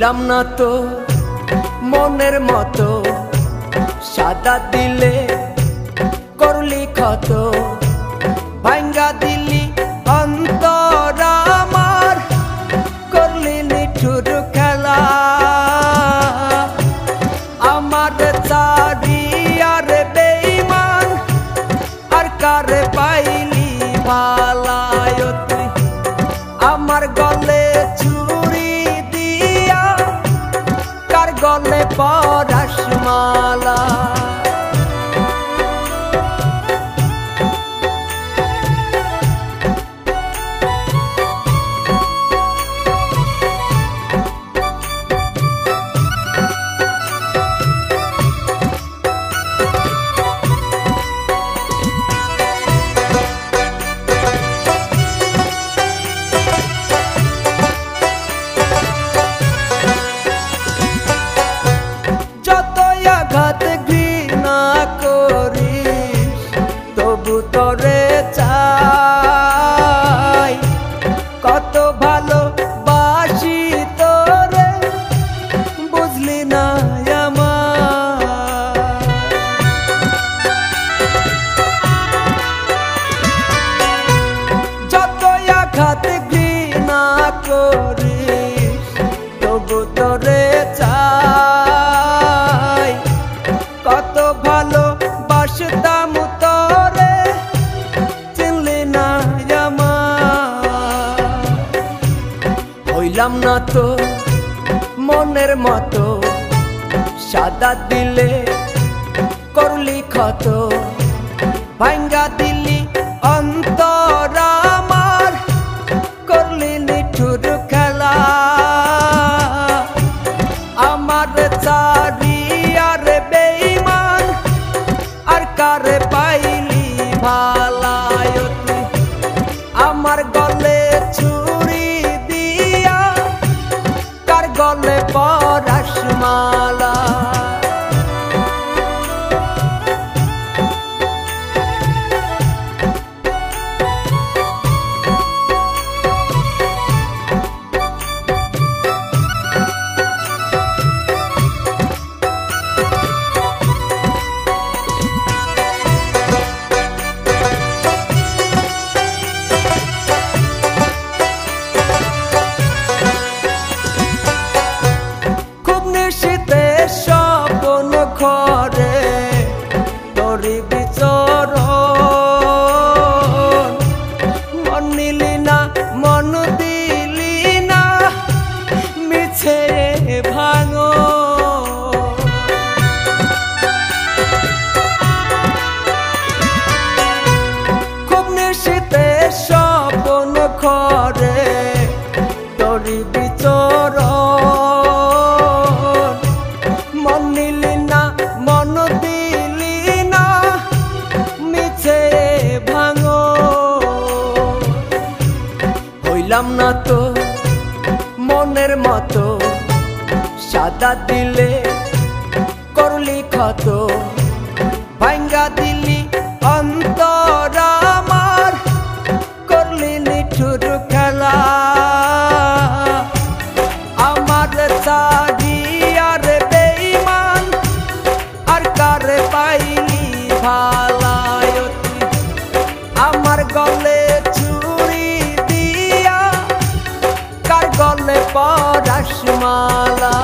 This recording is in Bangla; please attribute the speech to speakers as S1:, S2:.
S1: হইলাম না তো মনের মতো, সাদা দিলে করলি ক্ষত, ভাঙ্গা দিলি অন্তর আমার, করলি নিঠুর খেলা। আমার চারি আর বেঈমান, আর কারে পাইলি ভালায় তুই, আমার গলে ছুরি দিয়া, কার গলে পরাশ মালা। আঘাত ঘৃণা করিস তবু তোরে চাই, কত ভালোবাসি তোরে বুঝলি না আমার। যত আঘাত ঘৃণা করিস তবু তোরে চাই, কত ভালোবাসতাম তোরে চিনলি না আমার। হইলাম না তো মনের মতো, সাদা দিলে করলি ক্ষত, ভাঙ্গা দিলি অন্তর আমার, করলি নিঠুর খেলা। আমার চারি আর বেঈমান, আর কারে পাইলি ভালায় তুই, আমার গলে ছুরি দিয়া, কার গলে পরাশ মালা। স্বপ্ন ঘরে তোরি বিচরণ, মন নিলি না মন দিলি না, মিছে ভাঙো। খুব নিশীতে স্বপ্ন ঘরে তোরি বিচরণ, মন নিলি না মন দিলি না, মিছে ভাঙো। হইলাম না তো মনের মতো, সাদা দিলে করলি ক্ষত, ভাঙ্গা দিলি অন্তর আমার, করলি নিঠুর খেলা। আমার চারি আর বেঈমান, আর কারে পাইলি ভালায় তুই, আমার গলে ছুরি দিয়া, কার গলে পরাশ মালা।